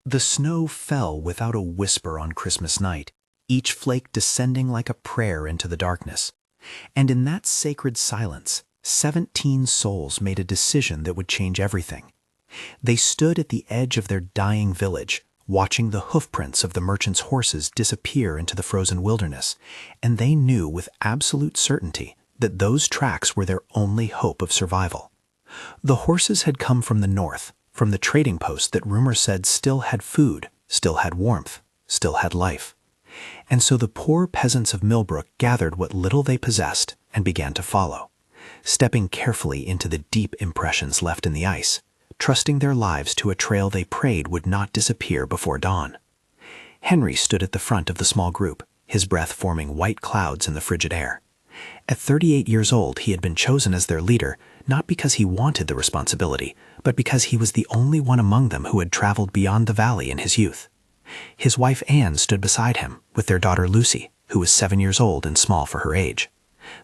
The snow fell without a whisper on Christmas night, each flake descending like a prayer into the darkness. And in that sacred silence, 17 souls made a decision that would change everything. They stood at the edge of their dying village, watching the hoofprints of the merchants' horses disappear into the frozen wilderness, and they knew with absolute certainty that those tracks were their only hope of survival. The horses had come from the north, from the trading post that rumor said still had food, still had warmth, still had life. And so the poor peasants of Millbrook gathered what little they possessed and began to follow, stepping carefully into the deep impressions left in the ice, trusting their lives to a trail they prayed would not disappear before dawn. Henry stood at the front of the small group, his breath forming white clouds in the frigid air. At 38 years old, he had been chosen as their leader, not because he wanted the responsibility, but because he was the only one among them who had traveled beyond the valley in his youth. His wife Anne stood beside him, with their daughter Lucy, who was 7 years old and small for her age.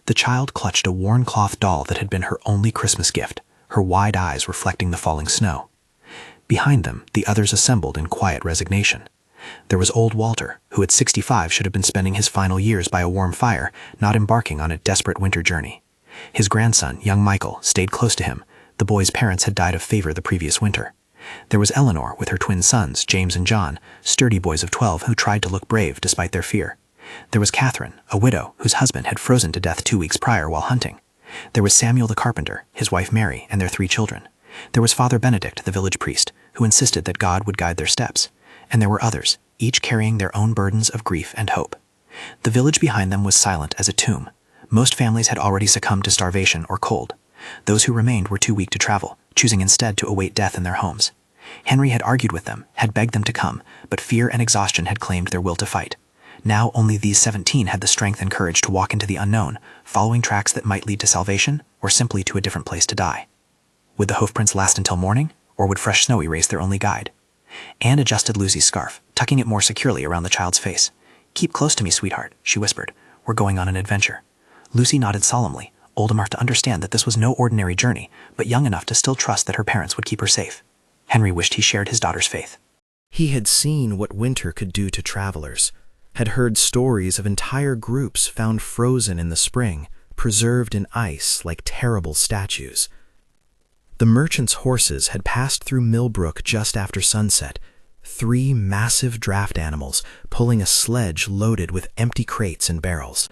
The child clutched a worn cloth doll that had been her only Christmas gift, her wide eyes reflecting the falling snow. Behind them, the others assembled in quiet resignation. There was old Walter, who at 65 should have been spending his final years by a warm fire, not embarking on a desperate winter journey. His grandson, young Michael, stayed close to him. The boy's parents had died of fever the previous winter. There was Eleanor with her twin sons, James and John, sturdy boys of 12 who tried to look brave despite their fear. There was Catherine, a widow whose husband had frozen to death 2 weeks prior while hunting. There was Samuel the carpenter, his wife Mary, and their 3 children. There was Father Benedict, the village priest, who insisted that God would guide their steps. And there were others, each carrying their own burdens of grief and hope. The village behind them was silent as a tomb. Most families had already succumbed to starvation or cold. Those who remained were too weak to travel, choosing instead to await death in their homes. Henry had argued with them, had begged them to come, but fear and exhaustion had claimed their will to fight. Now only these 17 had the strength and courage to walk into the unknown, following tracks that might lead to salvation or simply to a different place to die. Would the hoofprints last until morning, or would fresh snow erase their only guide? Anne adjusted Lucy's scarf, tucking it more securely around the child's face. "Keep close to me, sweetheart," she whispered. "We're going on an adventure." Lucy nodded solemnly, old enough to understand that this was no ordinary journey, but young enough to still trust that her parents would keep her safe. Henry wished he shared his daughter's faith. He had seen what winter could do to travelers, had heard stories of entire groups found frozen in the spring, preserved in ice like terrible statues. The merchants' horses had passed through Millbrook just after sunset, 3 massive draft animals pulling a sledge loaded with empty crates and barrels.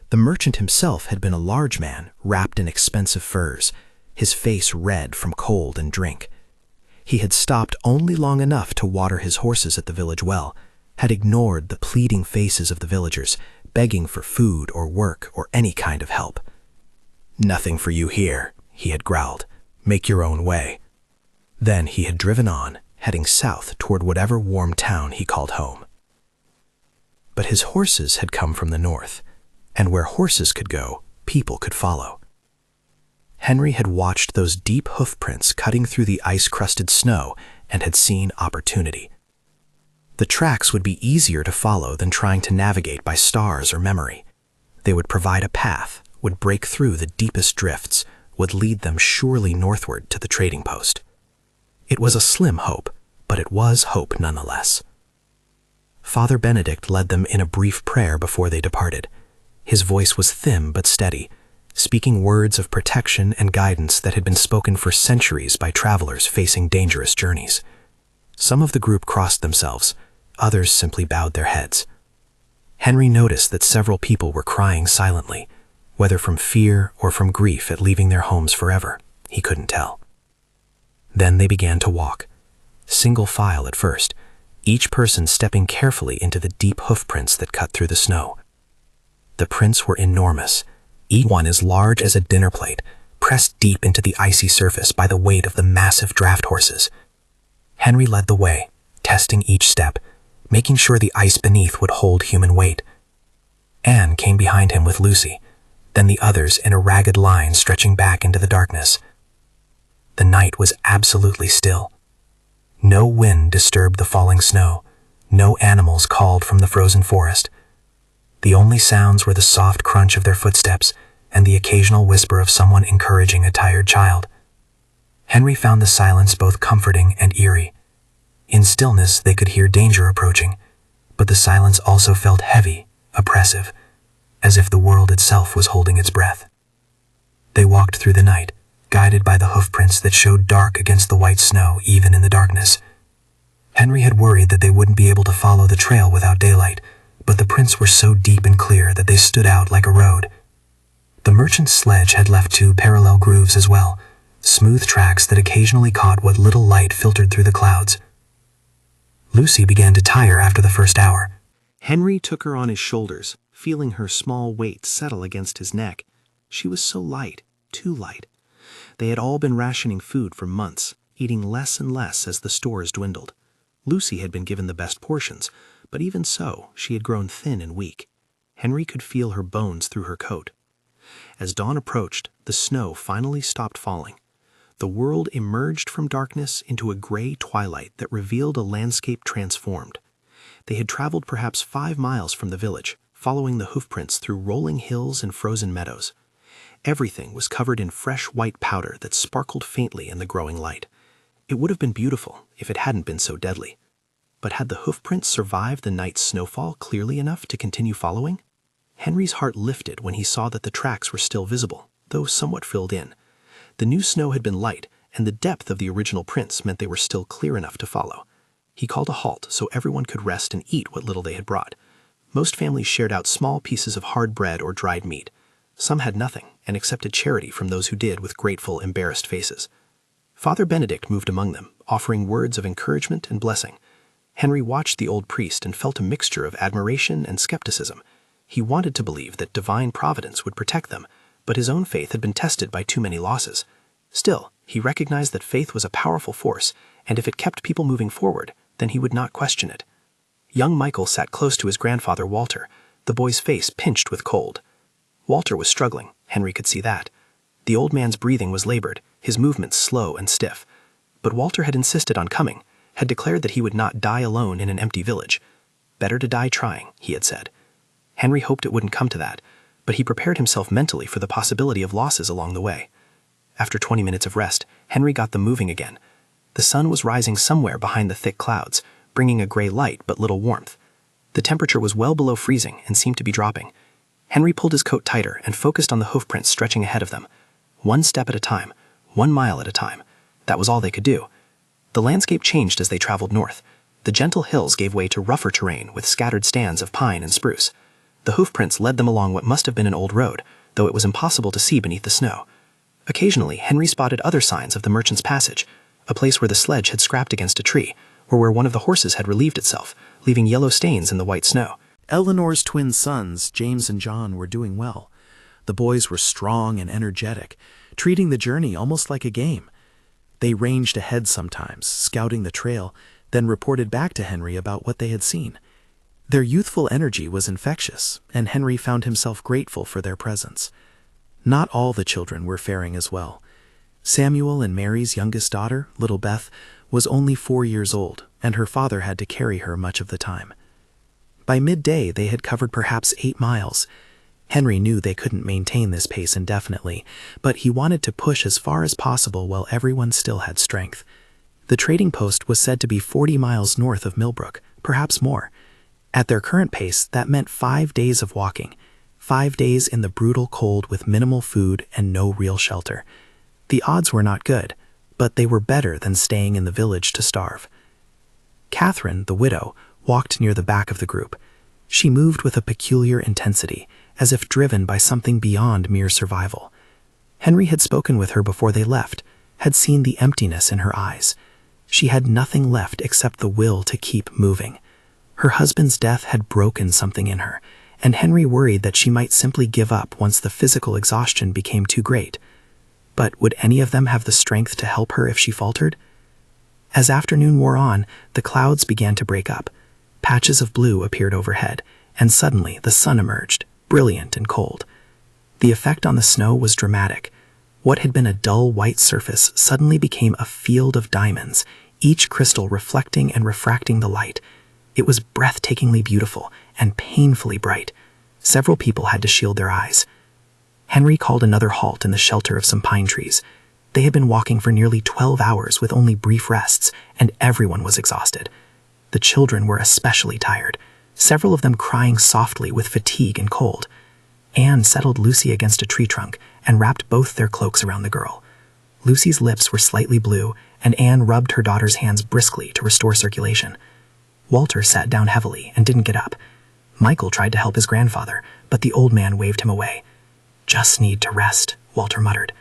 The merchant himself had been a large man wrapped in expensive furs, his face red from cold and drink. He had stopped only long enough to water his horses at the village well, had ignored the pleading faces of the villagers, begging for food or work or any kind of help. "Nothing for you here," he had growled. "Make your own way." Then he had driven on, heading south toward whatever warm town he called home. But his horses had come from the north, and where horses could go, people could follow. Henry had watched those deep hoofprints cutting through the ice-crusted snow and had seen opportunity. The tracks would be easier to follow than trying to navigate by stars or memory. They would provide a path, would break through the deepest drifts, would lead them surely northward to the trading post. It was a slim hope, but it was hope nonetheless. Father Benedict led them in a brief prayer before they departed. His voice was thin but steady, speaking words of protection and guidance that had been spoken for centuries by travelers facing dangerous journeys. Some of the group crossed themselves, others simply bowed their heads. Henry noticed that several people were crying silently, whether from fear or from grief at leaving their homes forever, he couldn't tell. Then they began to walk, single file at first, each person stepping carefully into the deep hoofprints that cut through the snow. The prints were enormous, each one as large as a dinner plate, pressed deep into the icy surface by the weight of the massive draft horses. Henry led the way, testing each step, making sure the ice beneath would hold human weight. Anne came behind him with Lucy, then the others in a ragged line stretching back into the darkness. The night was absolutely still. No wind disturbed the falling snow, no animals called from the frozen forest. The only sounds were the soft crunch of their footsteps and the occasional whisper of someone encouraging a tired child. Henry found the silence both comforting and eerie. In stillness, they could hear danger approaching, but the silence also felt heavy, oppressive, as if the world itself was holding its breath. They walked through the night, guided by the hoofprints that showed dark against the white snow even in the darkness. Henry had worried that they wouldn't be able to follow the trail without daylight, but the prints were so deep and clear that they stood out like a road. The merchant's sledge had left 2 parallel grooves as well, smooth tracks that occasionally caught what little light filtered through the clouds. Lucy began to tire after the first hour. Henry took her on his shoulders, feeling her small weight settle against his neck. She was so light, too light. They had all been rationing food for months, eating less and less as the stores dwindled. Lucy had been given the best portions, but even so, she had grown thin and weak. Henry could feel her bones through her coat. As dawn approached, the snow finally stopped falling. The world emerged from darkness into a gray twilight that revealed a landscape transformed. They had traveled perhaps 5 miles from the village, following the hoofprints through rolling hills and frozen meadows. Everything was covered in fresh white powder that sparkled faintly in the growing light. It would have been beautiful if it hadn't been so deadly. But had the hoofprints survived the night's snowfall clearly enough to continue following? Henry's heart lifted when he saw that the tracks were still visible, though somewhat filled in. The new snow had been light, and the depth of the original prints meant they were still clear enough to follow. He called a halt so everyone could rest and eat what little they had brought. Most families shared out small pieces of hard bread or dried meat. Some had nothing and accepted charity from those who did with grateful, embarrassed faces. Father Benedict moved among them, offering words of encouragement and blessing. Henry watched the old priest and felt a mixture of admiration and skepticism. He wanted to believe that divine providence would protect them, but his own faith had been tested by too many losses. Still, he recognized that faith was a powerful force, and if it kept people moving forward, then he would not question it. Young Michael sat close to his grandfather Walter, the boy's face pinched with cold. Walter was struggling, Henry could see that. The old man's breathing was labored, his movements slow and stiff. But Walter had insisted on coming, had declared that he would not die alone in an empty village. Better to die trying, he had said. Henry hoped it wouldn't come to that, but he prepared himself mentally for the possibility of losses along the way. After 20 minutes of rest, Henry got them moving again. The sun was rising somewhere behind the thick clouds, bringing a gray light but little warmth. The temperature was well below freezing and seemed to be dropping. Henry pulled his coat tighter and focused on the hoofprints stretching ahead of them. 1 step at a time, 1 mile at a time. That was all they could do. The landscape changed as they traveled north. The gentle hills gave way to rougher terrain with scattered stands of pine and spruce. The hoofprints led them along what must have been an old road, though it was impossible to see beneath the snow. Occasionally, Henry spotted other signs of the merchant's passage, a place where the sledge had scrapped against a tree, or where one of the horses had relieved itself, leaving yellow stains in the white snow. Eleanor's twin sons, James and John, were doing well. The boys were strong and energetic, treating the journey almost like a game. They ranged ahead sometimes, scouting the trail, then reported back to Henry about what they had seen. Their youthful energy was infectious, and Henry found himself grateful for their presence. Not all the children were faring as well. Samuel and Mary's youngest daughter, little Beth, was only 4 years old, and her father had to carry her much of the time. By midday, they had covered perhaps 8 miles. Henry knew they couldn't maintain this pace indefinitely, but he wanted to push as far as possible while everyone still had strength. The trading post was said to be 40 miles north of Millbrook, perhaps more. At their current pace, that meant 5 days of walking, 5 days in the brutal cold with minimal food and no real shelter. The odds were not good, but they were better than staying in the village to starve. Catherine, the widow, walked near the back of the group. She moved with a peculiar intensity, as if driven by something beyond mere survival. Henry had spoken with her before they left, had seen the emptiness in her eyes. She had nothing left except the will to keep moving. Her husband's death had broken something in her, and Henry worried that she might simply give up once the physical exhaustion became too great. But would any of them have the strength to help her if she faltered? As afternoon wore on, the clouds began to break up. Patches of blue appeared overhead, and suddenly the sun emerged, brilliant and cold. The effect on the snow was dramatic. What had been a dull white surface suddenly became a field of diamonds, each crystal reflecting and refracting the light. It was breathtakingly beautiful and painfully bright. Several people had to shield their eyes. Henry called another halt in the shelter of some pine trees. They had been walking for nearly 12 hours with only brief rests, and everyone was exhausted. The children were especially tired, several of them crying softly with fatigue and cold. Anne settled Lucy against a tree trunk and wrapped both their cloaks around the girl. Lucy's lips were slightly blue, and Anne rubbed her daughter's hands briskly to restore circulation. Walter sat down heavily and didn't get up. Michael tried to help his grandfather, but the old man waved him away. "Just need to rest," Walter muttered.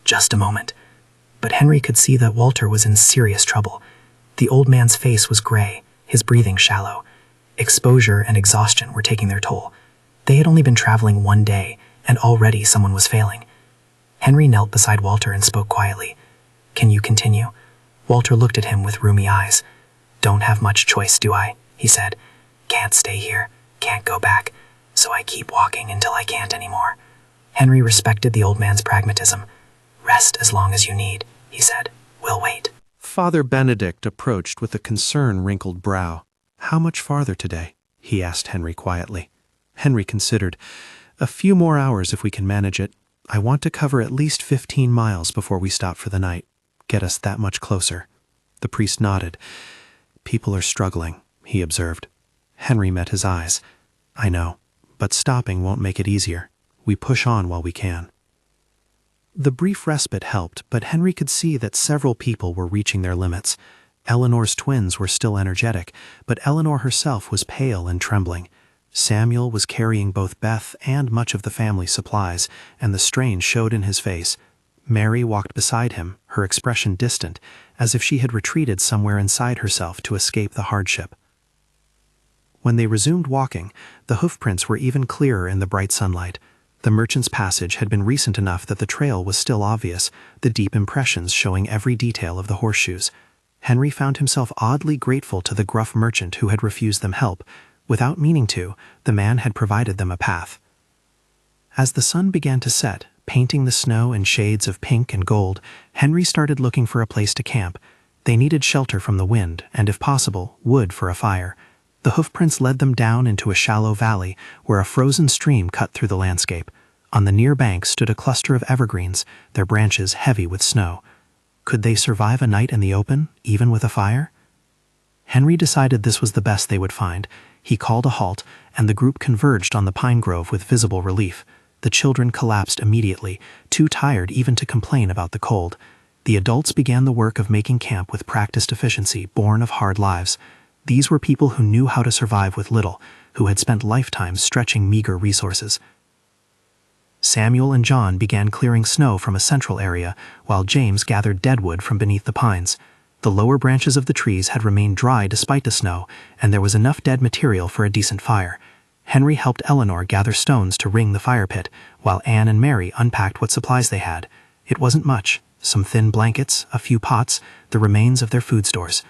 "Just a moment." But Henry could see that Walter was in serious trouble. The old man's face was gray, his breathing shallow. Exposure and exhaustion were taking their toll. They had only been traveling 1 day, and already someone was failing. Henry knelt beside Walter and spoke quietly. "Can you continue?" Walter looked at him with rheumy eyes. "Don't have much choice, do I?" he said. "Can't stay here, can't go back, so I keep walking until I can't anymore." Henry respected the old man's pragmatism. "Rest as long as you need," he said. "We'll wait." Father Benedict approached with a concern-wrinkled brow. "How much farther today?" he asked Henry quietly. Henry considered. "A few more hours if we can manage it. I want to cover at least 15 miles before we stop for the night. Get us that much closer." The priest nodded. "People are struggling," he observed. Henry met his eyes. "I know, but stopping won't make it easier. We push on while we can." The brief respite helped, but Henry could see that several people were reaching their limits. Eleanor's twins were still energetic, but Eleanor herself was pale and trembling. Samuel was carrying both Beth and much of the family supplies, and the strain showed in his face. Mary walked beside him, her expression distant, as if she had retreated somewhere inside herself to escape the hardship. When they resumed walking, the hoofprints were even clearer in the bright sunlight. The merchant's passage had been recent enough that the trail was still obvious, the deep impressions showing every detail of the horseshoes. Henry found himself oddly grateful to the gruff merchant who had refused them help. Without meaning to, the man had provided them a path. As the sun began to set, painting the snow in shades of pink and gold, Henry started looking for a place to camp. They needed shelter from the wind, and if possible, wood for a fire. The hoofprints led them down into a shallow valley where a frozen stream cut through the landscape. On the near bank stood a cluster of evergreens, their branches heavy with snow. Could they survive a night in the open, even with a fire? Henry decided this was the best they would find. He called a halt, and the group converged on the pine grove with visible relief. The children collapsed immediately, too tired even to complain about the cold. The adults began the work of making camp with practiced efficiency born of hard lives. These were people who knew how to survive with little, who had spent lifetimes stretching meager resources. Samuel and John began clearing snow from a central area, while James gathered deadwood from beneath the pines. The lower branches of the trees had remained dry despite the snow, and there was enough dead material for a decent fire. Henry helped Eleanor gather stones to ring the fire pit, while Anne and Mary unpacked what supplies they had. It wasn't much: some thin blankets, a few pots, the remains of their food stores.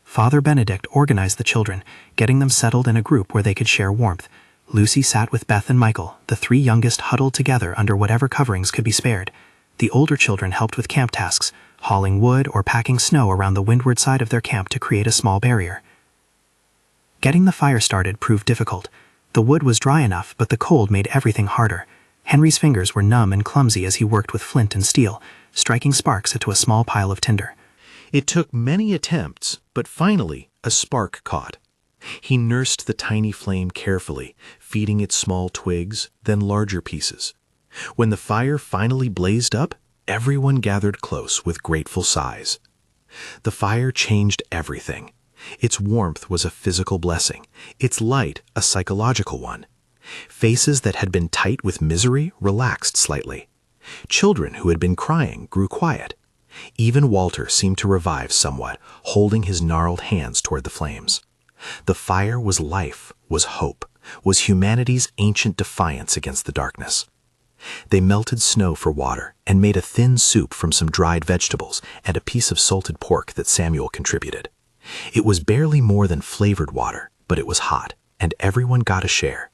Father Benedict organized the children, getting them settled in a group where they could share warmth. Lucy sat with Beth and Michael, the 3 youngest huddled together under whatever coverings could be spared. The older children helped with camp tasks, hauling wood or packing snow around the windward side of their camp to create a small barrier. Getting the fire started proved difficult. The wood was dry enough, but the cold made everything harder. Henry's fingers were numb and clumsy as he worked with flint and steel, striking sparks into a small pile of tinder. It took many attempts, but finally a spark caught. He nursed the tiny flame carefully, feeding it small twigs, then larger pieces. When the fire finally blazed up, everyone gathered close with grateful sighs. The fire changed everything. Its warmth was a physical blessing, its light a psychological one. Faces that had been tight with misery relaxed slightly. Children who had been crying grew quiet. Even Walter seemed to revive somewhat, holding his gnarled hands toward the flames. The fire was life, was hope, was humanity's ancient defiance against the darkness. They melted snow for water and made a thin soup from some dried vegetables and a piece of salted pork that Samuel contributed. It was barely more than flavored water, but it was hot, and everyone got a share.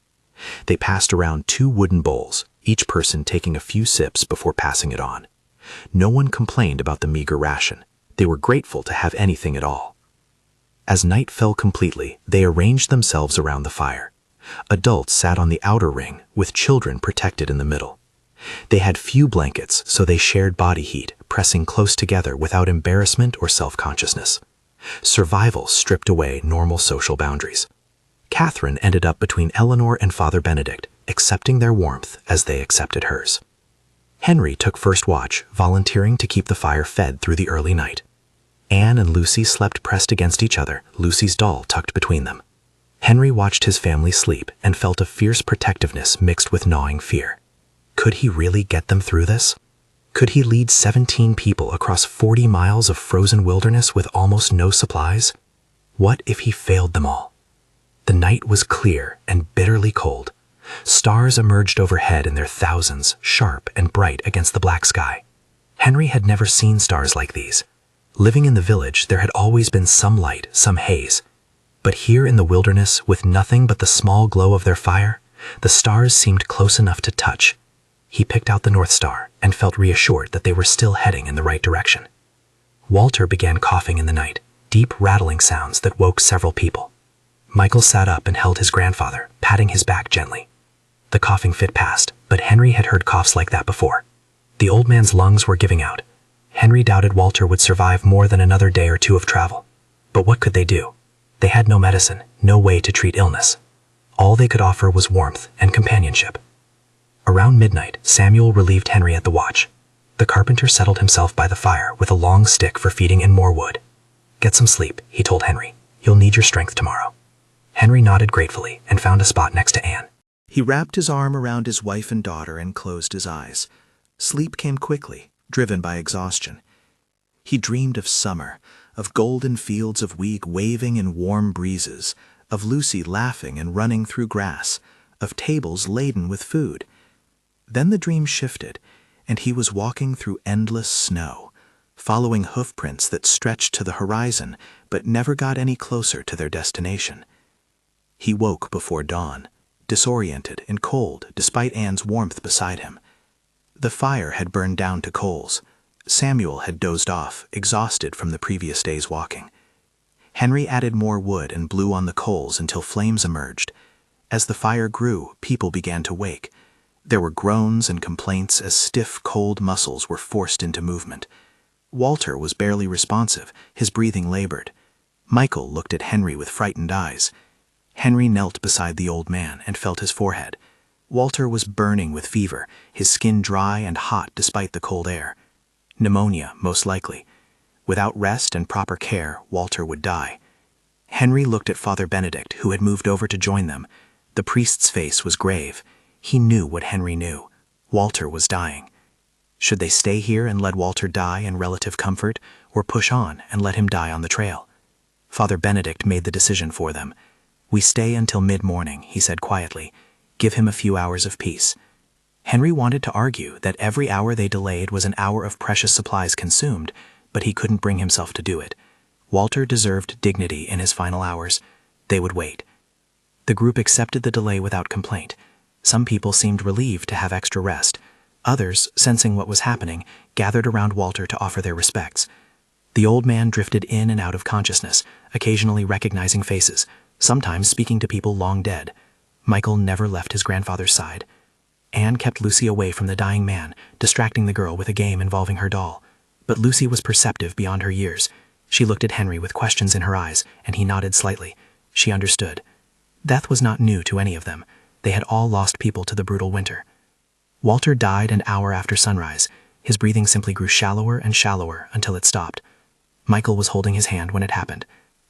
They passed around 2 wooden bowls, each person taking a few sips before passing it on. No one complained about the meager ration. They were grateful to have anything at all. As night fell completely, they arranged themselves around the fire. Adults sat on the outer ring, with children protected in the middle. They had few blankets, so they shared body heat, pressing close together without embarrassment or self-consciousness. Survival stripped away normal social boundaries. Catherine ended up between Eleanor and Father Benedict, accepting their warmth as they accepted hers. Henry took first watch, volunteering to keep the fire fed through the early night. Anne and Lucy slept pressed against each other, Lucy's doll tucked between them. Henry watched his family sleep and felt a fierce protectiveness mixed with gnawing fear. Could he really get them through this? Could he lead 17 people across 40 miles of frozen wilderness with almost no supplies? What if he failed them all? The night was clear and bitterly cold. Stars emerged overhead in their thousands, sharp and bright against the black sky. Henry had never seen stars like these. Living in the village, there had always been some light, some haze. But here in the wilderness, with nothing but the small glow of their fire, the stars seemed close enough to touch. He picked out the North Star and felt reassured that they were still heading in the right direction. Walter began coughing in the night, deep rattling sounds that woke several people. Michael sat up and held his grandfather, patting his back gently. The coughing fit passed, but Henry had heard coughs like that before. The old man's lungs were giving out. Henry doubted Walter would survive more than another day or two of travel. But what could they do? They had no medicine, no way to treat illness. All they could offer was warmth and companionship. Around midnight, Samuel relieved Henry at the watch. The carpenter settled himself by the fire with a long stick for feeding in more wood. "Get some sleep," he told Henry. "You'll need your strength tomorrow." Henry nodded gratefully and found a spot next to Anne. He wrapped his arm around his wife and daughter and closed his eyes. Sleep came quickly, driven by exhaustion. He dreamed of summer, of golden fields of wheat waving in warm breezes, of Lucy laughing and running through grass, of tables laden with food. Then the dream shifted, and he was walking through endless snow, following hoofprints that stretched to the horizon but never got any closer to their destination. He woke before dawn, disoriented and cold despite Anne's warmth beside him. The fire had burned down to coals. Samuel had dozed off, exhausted from the previous day's walking. Henry added more wood and blew on the coals until flames emerged. As the fire grew, people began to wake. There were groans and complaints as stiff, cold muscles were forced into movement. Walter was barely responsive, his breathing labored. Michael looked at Henry with frightened eyes. Henry knelt beside the old man and felt his forehead. Walter was burning with fever, his skin dry and hot despite the cold air. Pneumonia, most likely. Without rest and proper care, Walter would die. Henry looked at Father Benedict, who had moved over to join them. The priest's face was grave. He knew what Henry knew. Walter was dying. Should they stay here and let Walter die in relative comfort, or push on and let him die on the trail? Father Benedict made the decision for them. "We stay until mid-morning," he said quietly. "Give him a few hours of peace." Henry wanted to argue that every hour they delayed was an hour of precious supplies consumed, but he couldn't bring himself to do it. Walter deserved dignity in his final hours. They would wait. The group accepted the delay without complaint. Some people seemed relieved to have extra rest. Others, sensing what was happening, gathered around Walter to offer their respects. The old man drifted in and out of consciousness, occasionally recognizing faces, sometimes speaking to people long dead. Michael never left his grandfather's side. Anne kept Lucy away from the dying man, distracting the girl with a game involving her doll. But Lucy was perceptive beyond her years. She looked at Henry with questions in her eyes, and he nodded slightly. She understood. Death was not new to any of them. They had all lost people to the brutal winter. Walter died an hour after sunrise. His breathing simply grew shallower and shallower until it stopped. Michael was holding his hand when it happened.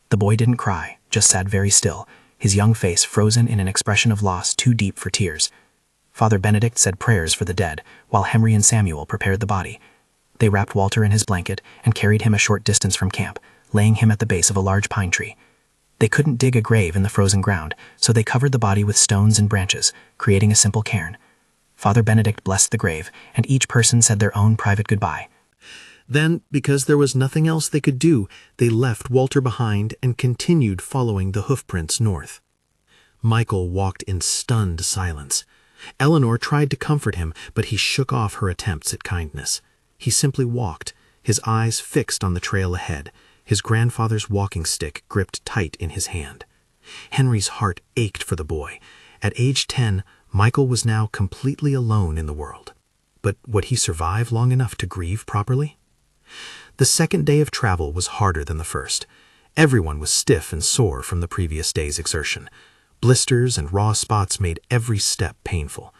The boy didn't cry, just sat very still, his young face frozen in an expression of loss too deep for tears. Father Benedict said prayers for the dead, while Henry and Samuel prepared the body. They wrapped Walter in his blanket and carried him a short distance from camp, laying him at the base of a large pine tree. They couldn't dig a grave in the frozen ground, so they covered the body with stones and branches, creating a simple cairn. Father Benedict blessed the grave, and each person said their own private goodbye. Then, because there was nothing else they could do, they left Walter behind and continued following the hoofprints north. Michael walked in stunned silence. Eleanor tried to comfort him, but he shook off her attempts at kindness. He simply walked, his eyes fixed on the trail ahead, his grandfather's walking stick gripped tight in his hand. Henry's heart ached for the boy. At age 10, Michael was now completely alone in the world. but would he survive long enough to grieve properly? The second day of travel was harder than the first. Everyone was stiff and sore from the previous day's exertion. Blisters and raw spots made every step painful.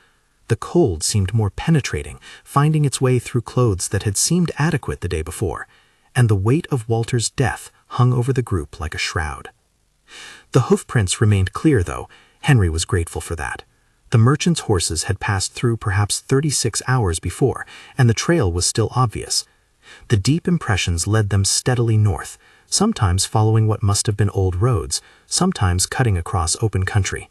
The cold seemed more penetrating, finding its way through clothes that had seemed adequate the day before, and the weight of Walter's death hung over the group like a shroud. The hoofprints remained clear, though. Henry was grateful for that. The merchant's horses had passed through perhaps 36 hours before, and the trail was still obvious. The deep impressions led them steadily north, sometimes following what must have been old roads, sometimes cutting across open country.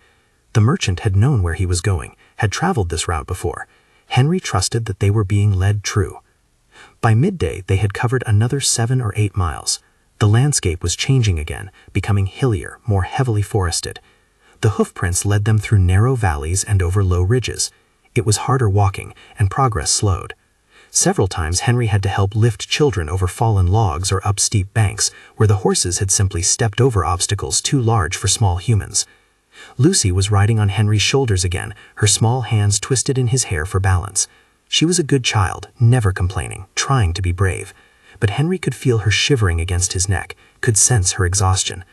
The merchant had known where he was going, had traveled this route before. Henry trusted that they were being led true. By midday, they had covered another 7 or 8 miles. The landscape was changing again, becoming hillier, more heavily forested. The hoofprints led them through narrow valleys and over low ridges. It was harder walking, and progress slowed. Several times Henry had to help lift children over fallen logs or up steep banks, where the horses had simply stepped over obstacles too large for small humans. Lucy was riding on Henry's shoulders again, her small hands twisted in his hair for balance. She was a good child, never complaining, trying to be brave. But Henry could feel her shivering against his neck, could sense her exhaustion.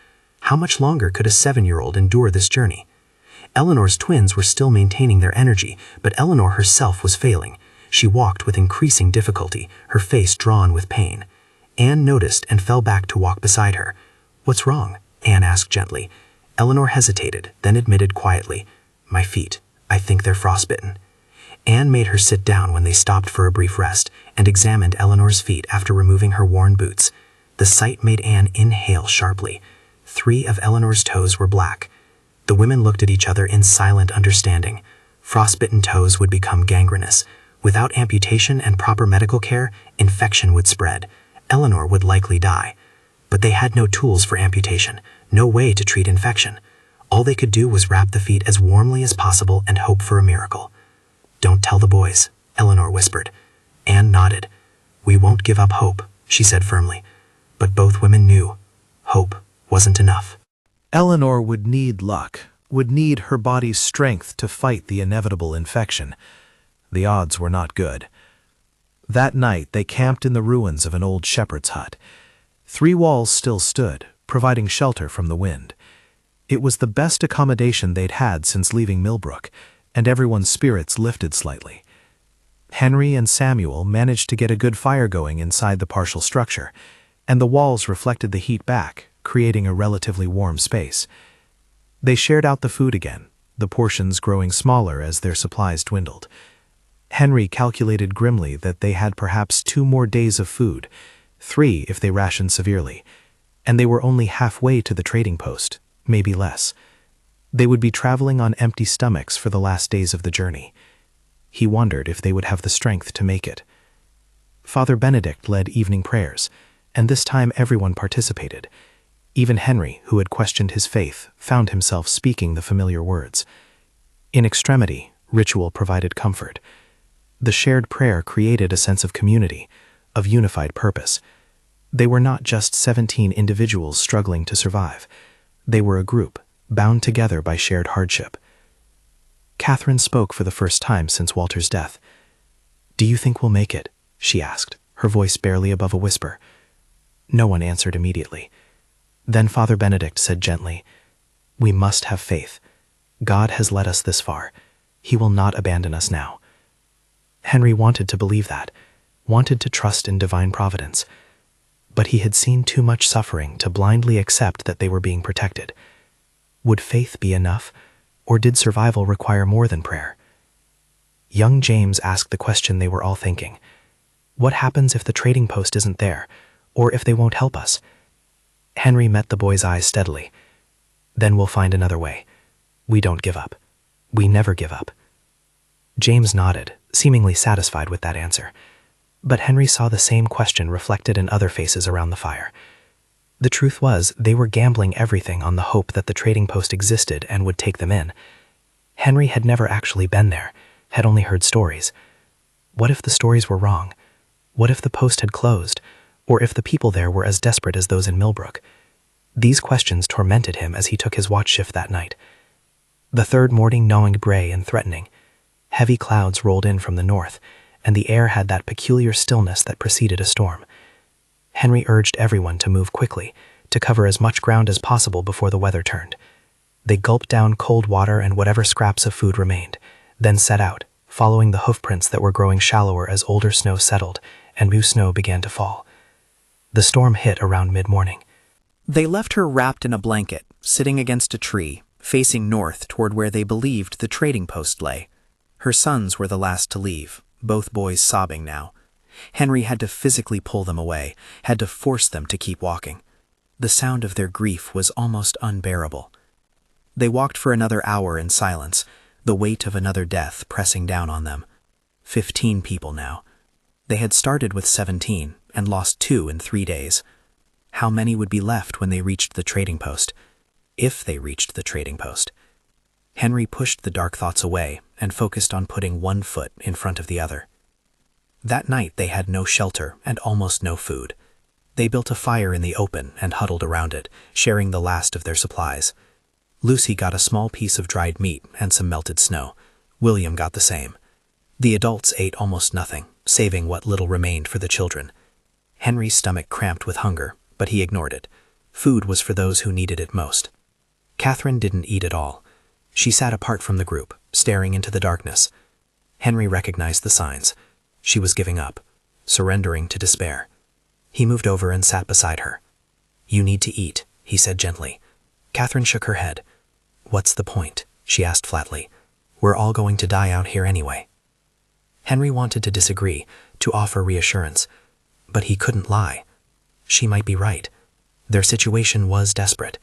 How much longer could a 7-year-old endure this journey? Eleanor's twins were still maintaining their energy, but Eleanor herself was failing. She walked with increasing difficulty, her face drawn with pain. Anne noticed and fell back to walk beside her. "What's wrong?" Anne asked gently. Eleanor hesitated, then admitted quietly, "My feet. I think they're frostbitten." Anne made her sit down when they stopped for a brief rest and examined Eleanor's feet after removing her worn boots. The sight made Anne inhale sharply. 3 of Eleanor's toes were black. The women looked at each other in silent understanding. Frostbitten toes would become gangrenous. Without amputation and proper medical care, infection would spread. Eleanor would likely die. But they had no tools for amputation, no way to treat infection. All they could do was wrap the feet as warmly as possible and hope for a miracle. "Don't tell the boys," Eleanor whispered. Anne nodded. "We won't give up hope," she said firmly. But both women knew hope wasn't enough. Eleanor would need luck, would need her body's strength to fight the inevitable infection. The odds were not good. That night they camped in the ruins of an old shepherd's hut. 3 walls still stood, providing shelter from the wind. It was the best accommodation they'd had since leaving Millbrook, and everyone's spirits lifted slightly. Henry and Samuel managed to get a good fire going inside the partial structure, and the walls reflected the heat back, creating a relatively warm space. They shared out the food again, the portions growing smaller as their supplies dwindled. Henry calculated grimly that they had perhaps 2 more days of food, 3 if they rationed severely, and they were only halfway to the trading post, maybe less. They would be traveling on empty stomachs for the last days of the journey. He wondered if they would have the strength to make it. Father Benedict led evening prayers, and this time everyone participated. Even Henry, who had questioned his faith, found himself speaking the familiar words. In extremity, ritual provided comfort. The shared prayer created a sense of community, of unified purpose. They were not just 17 individuals struggling to survive. They were a group, bound together by shared hardship. Catherine spoke for the first time since Walter's death. "Do you think we'll make it?" she asked, her voice barely above a whisper. No one answered immediately. Then Father Benedict said gently, "We must have faith. God has led us this far. He will not abandon us now." Henry wanted to believe that, wanted to trust in divine providence. But he had seen too much suffering to blindly accept that they were being protected. Would faith be enough, or did survival require more than prayer? Young James asked the question they were all thinking. What happens if the trading post isn't there, or if they won't help us? Henry met the boy's eyes steadily. "Then we'll find another way. We don't give up. We never give up." James nodded, seemingly satisfied with that answer. But Henry saw the same question reflected in other faces around the fire. The truth was, they were gambling everything on the hope that the trading post existed and would take them in. Henry had never actually been there, had only heard stories. What if the stories were wrong? What if the post had closed? Or if the people there were as desperate as those in Millbrook? These questions tormented him as he took his watch shift that night. The third morning gnawing gray and threatening. Heavy clouds rolled in from the north, and the air had that peculiar stillness that preceded a storm. Henry urged everyone to move quickly, to cover as much ground as possible before the weather turned. They gulped down cold water and whatever scraps of food remained, then set out, following the hoofprints that were growing shallower as older snow settled and new snow began to fall. The storm hit around mid-morning. They left her wrapped in a blanket, sitting against a tree, facing north toward where they believed the trading post lay. Her sons were the last to leave, both boys sobbing now. Henry had to physically pull them away, had to force them to keep walking. The sound of their grief was almost unbearable. They walked for another hour in silence, the weight of another death pressing down on them. 15 people now. They had started with 17 and lost 2 in 3 days. How many would be left when they reached the trading post? If they reached the trading post. Henry pushed the dark thoughts away and focused on putting one foot in front of the other. That night they had no shelter and almost no food. They built a fire in the open and huddled around it, sharing the last of their supplies. Lucy got a small piece of dried meat and some melted snow. William got the same. The adults ate almost nothing, saving what little remained for the children. Henry's stomach cramped with hunger, but he ignored it. Food was for those who needed it most. Catherine didn't eat at all. She sat apart from the group, staring into the darkness. Henry recognized the signs. She was giving up, surrendering to despair. He moved over and sat beside her. "You need to eat," he said gently. Catherine shook her head. "What's the point?" she asked flatly. "We're all going to die out here anyway." Henry wanted to disagree, to offer reassurance, but he couldn't lie. She might be right. Their situation was desperate.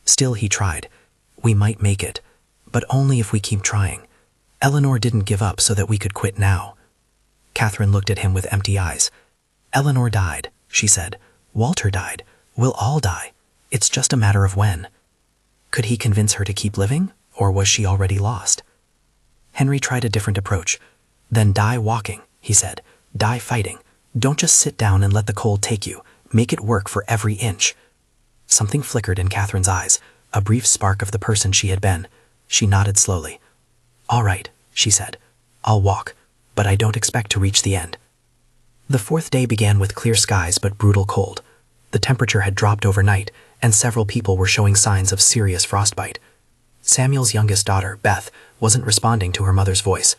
Still he tried. "We might make it, but only if we keep trying. Eleanor didn't give up so that we could quit now." Catherine looked at him with empty eyes. "Eleanor died," she said. "Walter died. We'll all die. It's just a matter of when." Could he convince her to keep living, or was she already lost? Henry tried a different approach. "Then die walking," he said. "Die fighting. Don't just sit down and let the cold take you. Make it work for every inch." Something flickered in Catherine's eyes, a brief spark of the person she had been. She nodded slowly. "All right," she said. "I'll walk, but I don't expect to reach the end." The 4th day began with clear skies but brutal cold. The temperature had dropped overnight, and several people were showing signs of serious frostbite. Samuel's youngest daughter, Beth, wasn't responding to her mother's voice.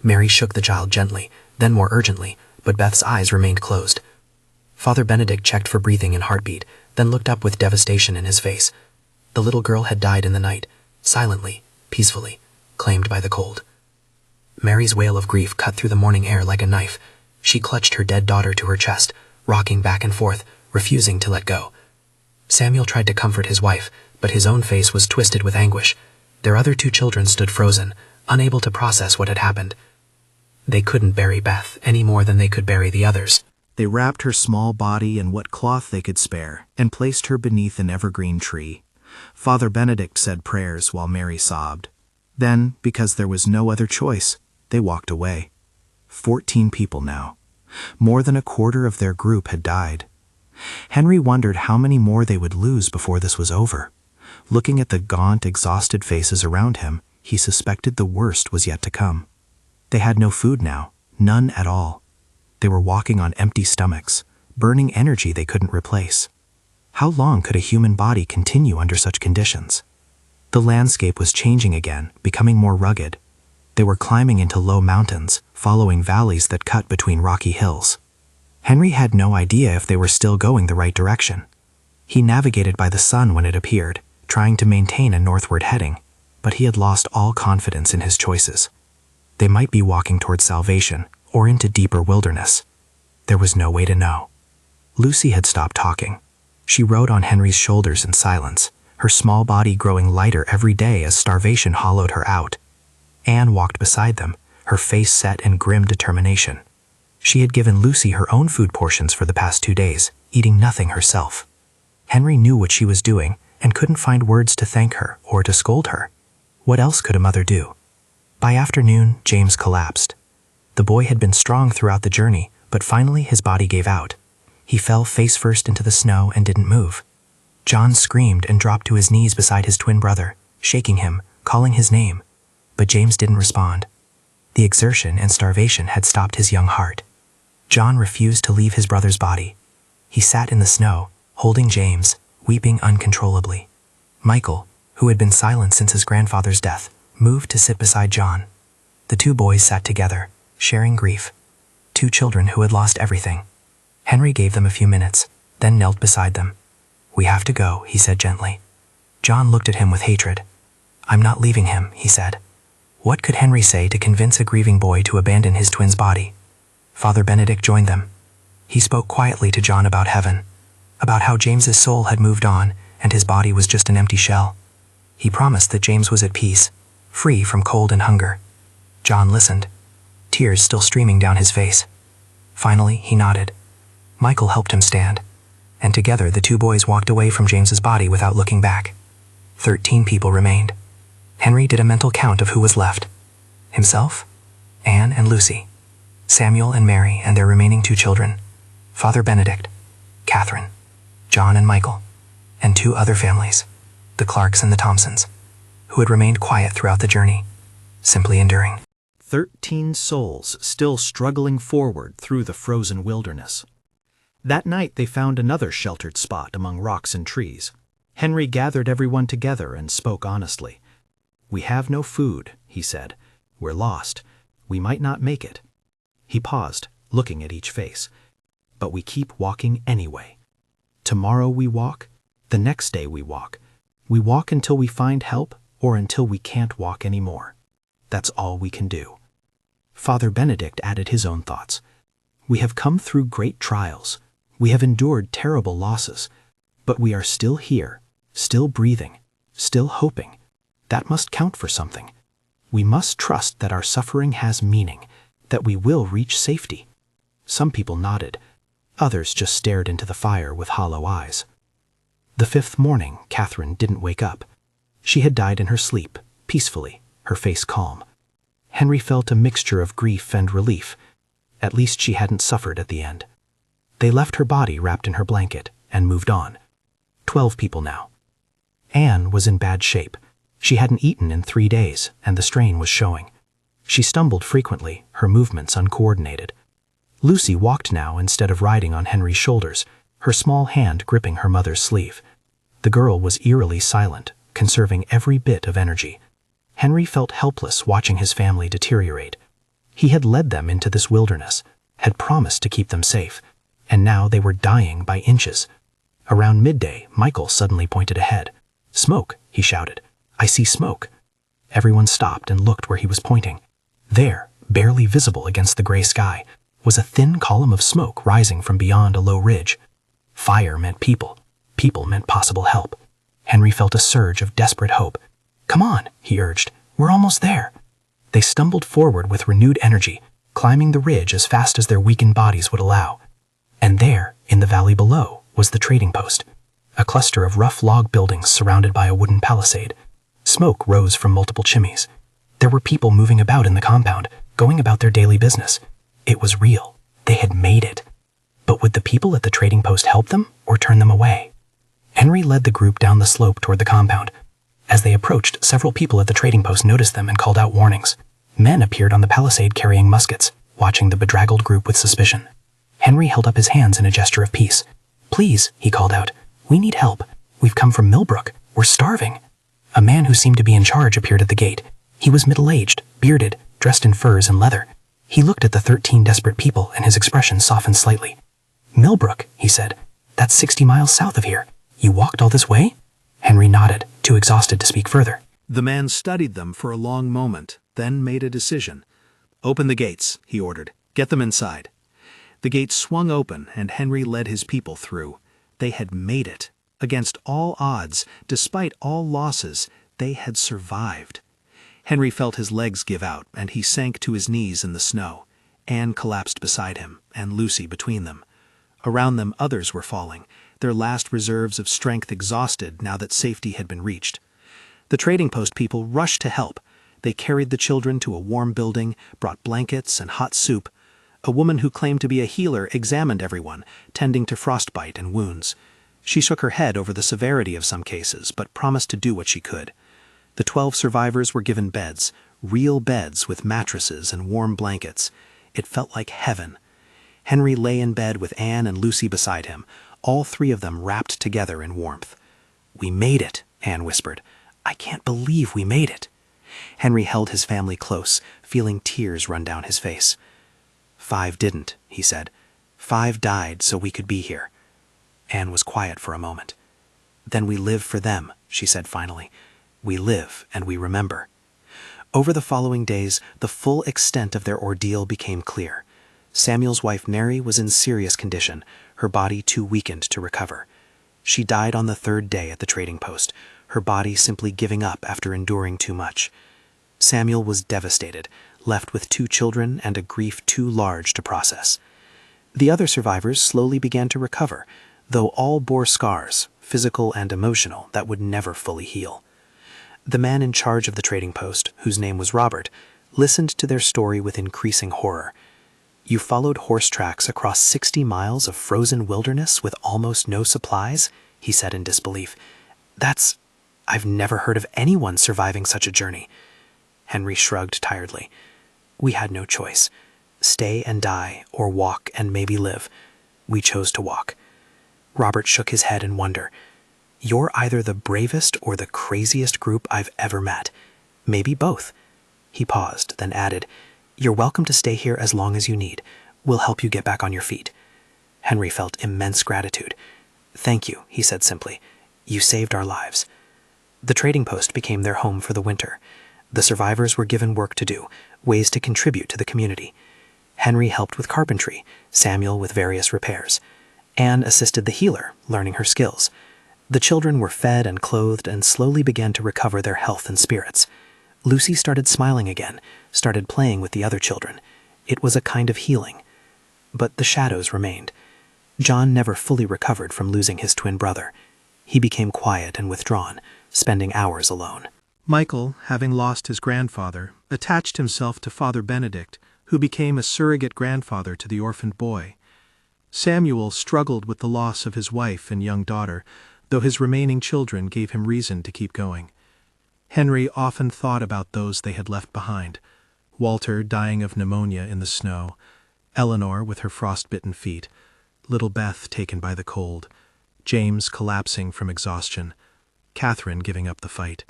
Mary shook the child gently, then more urgently, but Beth's eyes remained closed. Father Benedict checked for breathing and heartbeat, then looked up with devastation in his face. The little girl had died in the night, silently, peacefully, claimed by the cold. Mary's wail of grief cut through the morning air like a knife. She clutched her dead daughter to her chest, rocking back and forth, refusing to let go. Samuel tried to comfort his wife, but his own face was twisted with anguish. Their other 2 children stood frozen, unable to process what had happened. They couldn't bury Beth any more than they could bury the others. They wrapped her small body in what cloth they could spare and placed her beneath an evergreen tree. Father Benedict said prayers while Mary sobbed. Then, because there was no other choice, they walked away. 14 people now. More than a quarter of their group had died. Henry wondered how many more they would lose before this was over. Looking at the gaunt, exhausted faces around him, he suspected the worst was yet to come. They had no food now, none at all. They were walking on empty stomachs, burning energy they couldn't replace. How long could a human body continue under such conditions? The landscape was changing again, becoming more rugged. They were climbing into low mountains, following valleys that cut between rocky hills. Henry had no idea if they were still going the right direction. He navigated by the sun when it appeared, trying to maintain a northward heading, but he had lost all confidence in his choices. They might be walking towards salvation, or into deeper wilderness. There was no way to know. Lucy had stopped talking. She rode on Henry's shoulders in silence, her small body growing lighter every day as starvation hollowed her out. Anne walked beside them, her face set in grim determination. She had given Lucy her own food portions for the past 2 days, eating nothing herself. Henry knew what she was doing and couldn't find words to thank her or to scold her. What else could a mother do? By afternoon, James collapsed. The boy had been strong throughout the journey, but finally his body gave out. He fell face first into the snow and didn't move. John screamed and dropped to his knees beside his twin brother, shaking him, calling his name, but James didn't respond. The exertion and starvation had stopped his young heart. John refused to leave his brother's body. He sat in the snow, holding James, weeping uncontrollably. Michael, who had been silent since his grandfather's death, moved to sit beside John. The two boys sat together, sharing grief. Two children who had lost everything. Henry gave them a few minutes, then knelt beside them. "We have to go," he said gently. John looked at him with hatred. "I'm not leaving him," he said. What could Henry say to convince a grieving boy to abandon his twin's body? Father Benedict joined them. He spoke quietly to John about heaven, about how James's soul had moved on and his body was just an empty shell. He promised that James was at peace, free from cold and hunger. John listened, tears still streaming down his face. Finally, he nodded. Michael helped him stand, and together the two boys walked away from James's body without looking back. 13 people remained. Henry did a mental count of who was left. Himself, Anne and Lucy, Samuel and Mary and their remaining 2 children, Father Benedict, Catherine, John and Michael, and 2 other families, the Clarks and the Thompsons, who had remained quiet throughout the journey, simply enduring. 13 souls still struggling forward through the frozen wilderness. That night they found another sheltered spot among rocks and trees. Henry gathered everyone together and spoke honestly. "We have no food," he said. "We're lost. We might not make it." He paused, looking at each face. "But we keep walking anyway. Tomorrow we walk, the next day we walk. We walk until we find help or until we can't walk anymore. That's all we can do." Father Benedict added his own thoughts. "We have come through great trials. We have endured terrible losses. But we are still here, still breathing, still hoping. That must count for something. We must trust that our suffering has meaning, that we will reach safety." Some people nodded. Others just stared into the fire with hollow eyes. The 5th morning, Catherine didn't wake up. She had died in her sleep, peacefully, her face calm. Henry felt a mixture of grief and relief. At least she hadn't suffered at the end. They left her body wrapped in her blanket and moved on. 12 people now. Anne was in bad shape. She hadn't eaten in 3 days, and the strain was showing. She stumbled frequently, her movements uncoordinated. Lucy walked now instead of riding on Henry's shoulders, her small hand gripping her mother's sleeve. The girl was eerily silent, conserving every bit of energy. Henry felt helpless watching his family deteriorate. He had led them into this wilderness, had promised to keep them safe, and now they were dying by inches. Around midday, Michael suddenly pointed ahead. "Smoke," he shouted. "I see smoke." Everyone stopped and looked where he was pointing. There, barely visible against the gray sky, was a thin column of smoke rising from beyond a low ridge. Fire meant people. People meant possible help. Henry felt a surge of desperate hope. "Come on," he urged. "We're almost there." They stumbled forward with renewed energy, climbing the ridge as fast as their weakened bodies would allow. And there, in the valley below, was the trading post, a cluster of rough log buildings surrounded by a wooden palisade. Smoke rose from multiple chimneys. There were people moving about in the compound, going about their daily business. It was real. They had made it. But would the people at the trading post help them or turn them away? Henry led the group down the slope toward the compound. As they approached, several people at the trading post noticed them and called out warnings. Men appeared on the palisade carrying muskets, watching the bedraggled group with suspicion. Henry held up his hands in a gesture of peace. "Please," he called out, "we need help. We've come from Millbrook. We're starving." A man who seemed to be in charge appeared at the gate. He was middle-aged, bearded, dressed in furs and leather. He looked at the 13 desperate people and his expression softened slightly. "Millbrook," he said. "That's 60 miles south of here. You walked all this way?" Henry nodded, too exhausted to speak further. The man studied them for a long moment, then made a decision. "Open the gates," he ordered. "Get them inside." The gates swung open, and Henry led his people through. They had made it. Against all odds, despite all losses, they had survived. Henry felt his legs give out, and he sank to his knees in the snow. Anne collapsed beside him, and Lucy between them. Around them others were falling, their last reserves of strength exhausted now that safety had been reached. The trading post people rushed to help. They carried the children to a warm building, brought blankets and hot soup. A woman who claimed to be a healer examined everyone, tending to frostbite and wounds. She shook her head over the severity of some cases, but promised to do what she could. The 12 survivors were given beds, real beds with mattresses and warm blankets. It felt like heaven. Henry lay in bed with Anne and Lucy beside him, all three of them wrapped together in warmth. "We made it," Anne whispered. "I can't believe we made it." Henry held his family close, feeling tears run down his face. "5 didn't," he said. "5 died so we could be here." Anne was quiet for a moment. "Then we live for them," she said finally. "We live and we remember." Over the following days, the full extent of their ordeal became clear. Samuel's wife Mary was in serious condition, her body too weakened to recover. She died on the 3rd day at the trading post, her body simply giving up after enduring too much. Samuel was devastated, left with 2 children and a grief too large to process. The other survivors slowly began to recover, though all bore scars, physical and emotional, that would never fully heal. The man in charge of the trading post, whose name was Robert, listened to their story with increasing horror. "You followed horse tracks across 60 miles of frozen wilderness with almost no supplies?" he said in disbelief. I've never heard of anyone surviving such a journey." Henry shrugged tiredly. "We had no choice. Stay and die, or walk and maybe live. We chose to walk." Robert shook his head in wonder. "You're either the bravest or the craziest group I've ever met. Maybe both." He paused, then added, "You're welcome to stay here as long as you need. We'll help you get back on your feet." Henry felt immense gratitude. "Thank you," he said simply. "You saved our lives." The trading post became their home for the winter. The survivors were given work to do, ways to contribute to the community. Henry helped with carpentry, Samuel with various repairs. Anne assisted the healer, learning her skills. The children were fed and clothed and slowly began to recover their health and spirits. Lucy started smiling again, started playing with the other children. It was a kind of healing. But the shadows remained. John never fully recovered from losing his twin brother. He became quiet and withdrawn, spending hours alone. Michael, having lost his grandfather, attached himself to Father Benedict, who became a surrogate grandfather to the orphaned boy. Samuel struggled with the loss of his wife and young daughter, though his remaining children gave him reason to keep going. Henry often thought about those they had left behind: Walter dying of pneumonia in the snow, Eleanor with her frostbitten feet, little Beth taken by the cold, James collapsing from exhaustion, Catherine giving up the fight,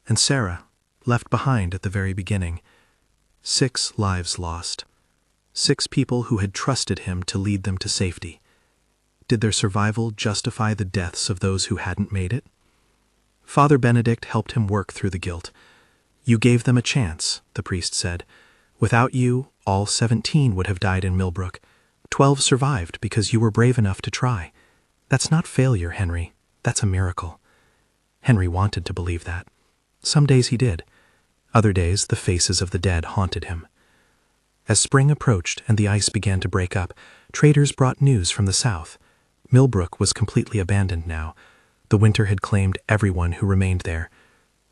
and Sarah, left behind at the very beginning. 6 lives lost. 6 people who had trusted him to lead them to safety. Did their survival justify the deaths of those who hadn't made it? Father Benedict helped him work through the guilt. "You gave them a chance," the priest said. "Without you, all 17 would have died in Millbrook. 12 survived because you were brave enough to try. That's not failure, Henry. That's a miracle." Henry wanted to believe that. Some days he did. Other days, the faces of the dead haunted him. As spring approached and the ice began to break up, traders brought news from the south. Millbrook was completely abandoned now. The winter had claimed everyone who remained there.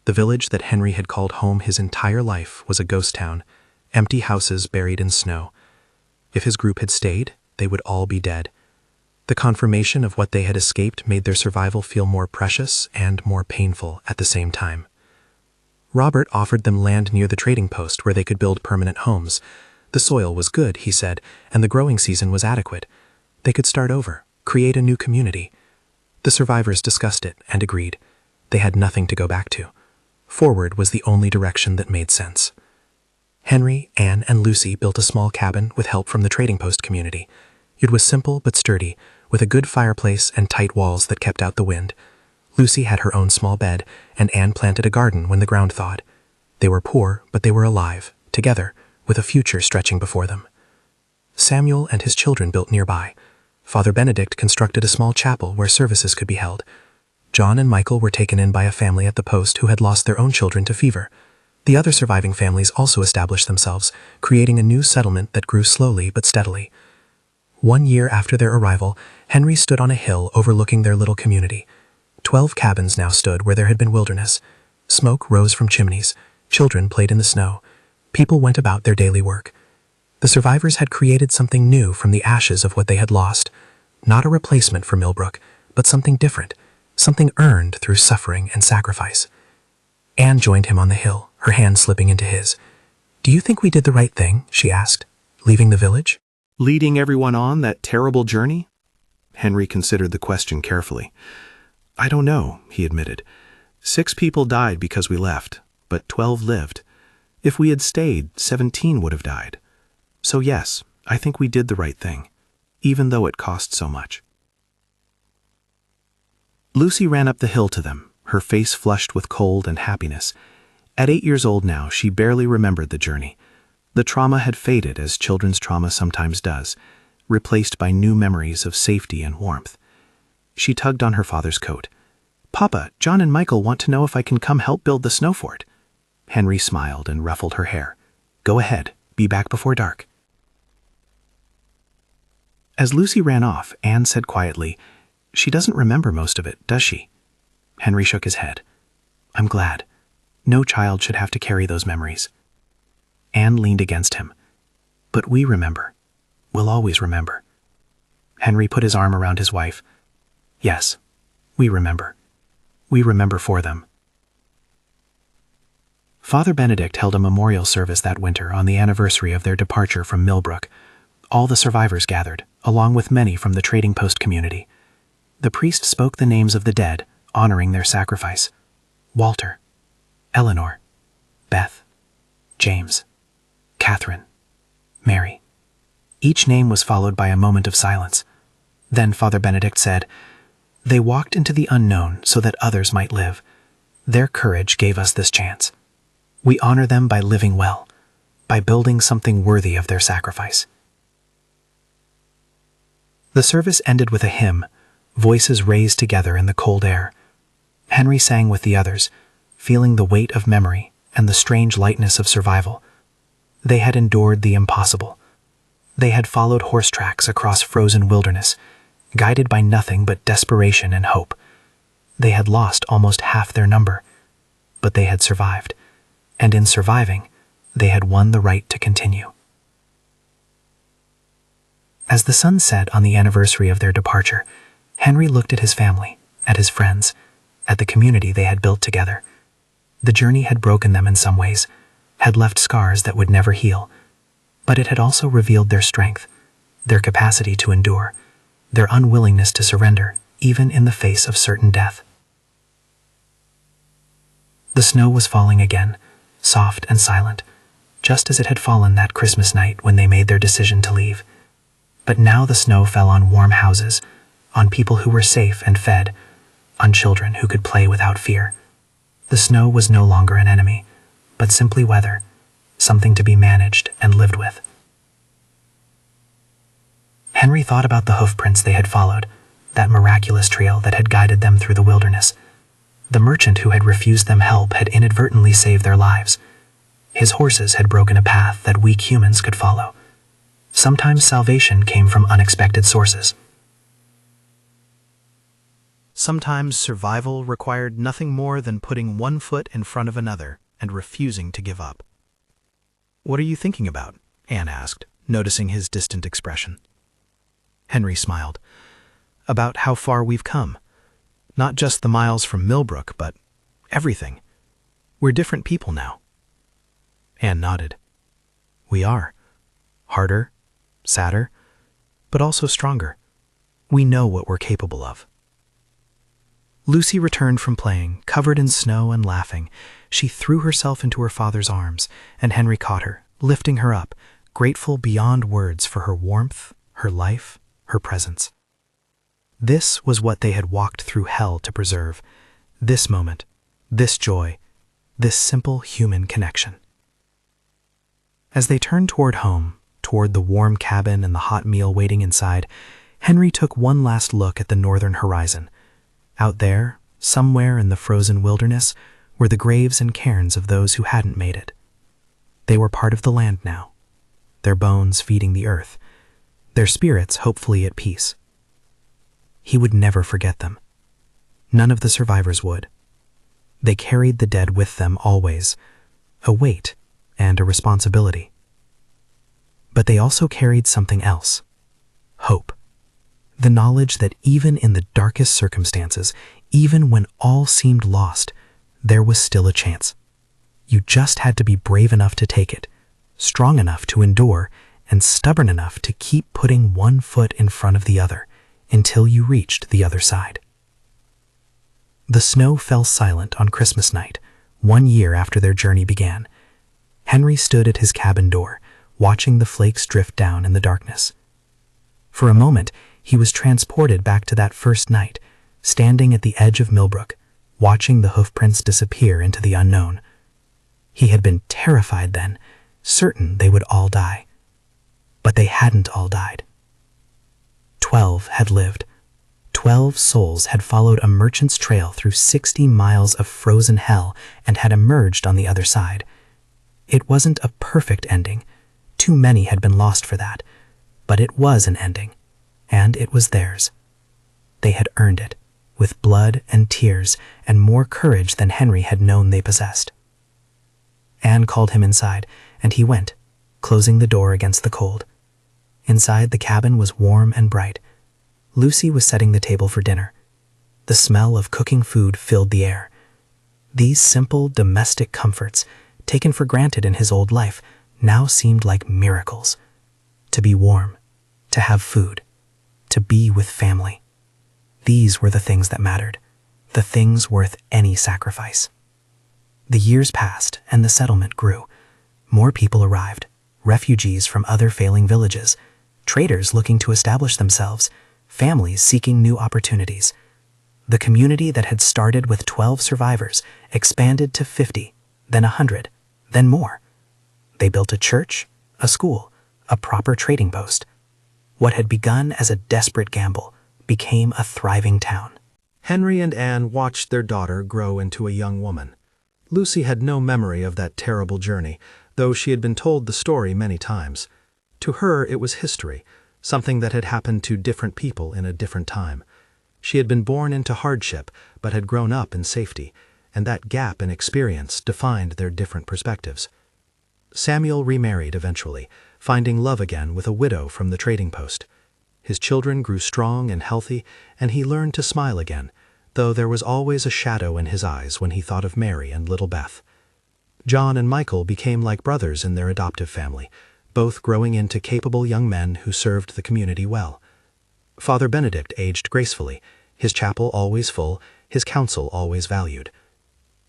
The village that Henry had called home his entire life was a ghost town, empty houses buried in snow. If his group had stayed, they would all be dead. The confirmation of what they had escaped made their survival feel more precious and more painful at the same time. Robert offered them land near the trading post where they could build permanent homes. The soil was good, he said, and the growing season was adequate. They could start over, create a new community. The survivors discussed it and agreed. They had nothing to go back to. Forward was the only direction that made sense. Henry, Anne, and Lucy built a small cabin with help from the trading post community. It was simple but sturdy, with a good fireplace and tight walls that kept out the wind. Lucy had her own small bed, and Anne planted a garden when the ground thawed. They were poor, but they were alive, together, with a future stretching before them. Samuel and his children built nearby. Father Benedict constructed a small chapel where services could be held. John and Michael were taken in by a family at the post who had lost their own children to fever. The other surviving families also established themselves, creating a new settlement that grew slowly but steadily. 1 year after their arrival, Henry stood on a hill overlooking their little community. 12 cabins now stood where there had been wilderness. Smoke rose from chimneys. Children played in the snow. People went about their daily work. The survivors had created something new from the ashes of what they had lost. Not a replacement for Millbrook, but something different, something earned through suffering and sacrifice. Anne joined him on the hill, her hand slipping into his. "Do you think we did the right thing?" she asked, "leaving the village?" Leading everyone on that terrible journey? Henry considered the question carefully. "I don't know," he admitted. 6 people died because we left, but 12 lived. If we had stayed, 17 would have died. So yes, I think we did the right thing, even though it cost so much. Lucy ran up the hill to them, her face flushed with cold and happiness. At 8 years old now, she barely remembered the journey. The trauma had faded, as children's trauma sometimes does, replaced by new memories of safety and warmth. She tugged on her father's coat. "Papa, John and Michael want to know if I can come help build the snow fort." Henry smiled and ruffled her hair. "Go ahead, be back before dark." As Lucy ran off, Anne said quietly, "She doesn't remember most of it, does she?" Henry shook his head. "I'm glad. No child should have to carry those memories." Anne leaned against him. "But we remember. We'll always remember." Henry put his arm around his wife. "Yes, we remember. We remember for them." Father Benedict held a memorial service that winter on the anniversary of their departure from Millbrook. All the survivors gathered, along with many from the trading post community. The priest spoke the names of the dead, honoring their sacrifice. Walter, Eleanor, Beth, James, Catherine, Mary. Each name was followed by a moment of silence. Then Father Benedict said, "They walked into the unknown so that others might live. Their courage gave us this chance. We honor them by living well, by building something worthy of their sacrifice." The service ended with a hymn, voices raised together in the cold air. Henry sang with the others, feeling the weight of memory and the strange lightness of survival. They had endured the impossible. They had followed horse tracks across frozen wilderness, guided by nothing but desperation and hope. They had lost almost half their number, but they had survived, and in surviving, they had won the right to continue. As the sun set on the anniversary of their departure, Henry looked at his family, at his friends, at the community they had built together. The journey had broken them in some ways, had left scars that would never heal, but it had also revealed their strength, their capacity to endure, their unwillingness to surrender, even in the face of certain death. The snow was falling again, soft and silent, just as it had fallen that Christmas night when they made their decision to leave. But now the snow fell on warm houses, on people who were safe and fed, on children who could play without fear. The snow was no longer an enemy, but simply weather, something to be managed and lived with. Henry thought about the hoofprints they had followed, that miraculous trail that had guided them through the wilderness. The merchant who had refused them help had inadvertently saved their lives. His horses had broken a path that weak humans could follow. Sometimes salvation came from unexpected sources. Sometimes survival required nothing more than putting one foot in front of another and refusing to give up. "What are you thinking about?" Anne asked, noticing his distant expression. Henry smiled. "About how far we've come. Not just the miles from Millbrook, but everything. We're different people now." Anne nodded. "We are. Harder, sadder, but also stronger. We know what we're capable of." Lucy returned from playing, covered in snow and laughing. She threw herself into her father's arms, and Henry caught her, lifting her up, grateful beyond words for her warmth, her life, her presence. This was what they had walked through hell to preserve. This moment, this joy, this simple human connection. As they turned toward home, toward the warm cabin and the hot meal waiting inside, Henry took one last look at the northern horizon. Out there, somewhere in the frozen wilderness, were the graves and cairns of those who hadn't made it. They were part of the land now, their bones feeding the earth, their spirits hopefully at peace. He would never forget them. None of the survivors would. They carried the dead with them always, a weight and a responsibility. But they also carried something else, hope. The knowledge that even in the darkest circumstances, even when all seemed lost, there was still a chance. You just had to be brave enough to take it, strong enough to endure, and stubborn enough to keep putting one foot in front of the other until you reached the other side. The snow fell silent on Christmas night, 1 year after their journey began. Henry stood at his cabin door, watching the flakes drift down in the darkness. For a moment, he was transported back to that first night, standing at the edge of Millbrook, watching the hoofprints disappear into the unknown. He had been terrified then, certain they would all die. But they hadn't all died. 12 had lived. 12 souls had followed a merchant's trail through 60 miles of frozen hell and had emerged on the other side. It wasn't a perfect ending. Too many had been lost for that. But it was an ending, and it was theirs. They had earned it, with blood and tears and more courage than Henry had known they possessed. Anne called him inside, and he went, closing the door against the cold. Inside, the cabin was warm and bright. Lucy was setting the table for dinner. The smell of cooking food filled the air. These simple domestic comforts, taken for granted in his old life, now seemed like miracles. To be warm, to have food, to be with family. These were the things that mattered, the things worth any sacrifice. The years passed and the settlement grew. More people arrived, refugees from other failing villages, traders looking to establish themselves, families seeking new opportunities. The community that had started with 12 survivors expanded to 50, then 100, then more. They built a church, a school, a proper trading post. What had begun as a desperate gamble became a thriving town. Henry and Anne watched their daughter grow into a young woman. Lucy had no memory of that terrible journey, though she had been told the story many times. To her, it was history, something that had happened to different people in a different time. She had been born into hardship, but had grown up in safety, and that gap in experience defined their different perspectives. Samuel remarried eventually, finding love again with a widow from the trading post. His children grew strong and healthy, and he learned to smile again, though there was always a shadow in his eyes when he thought of Mary and little Beth. John and Michael became like brothers in their adoptive family, both growing into capable young men who served the community well. Father Benedict aged gracefully, his chapel always full, his counsel always valued.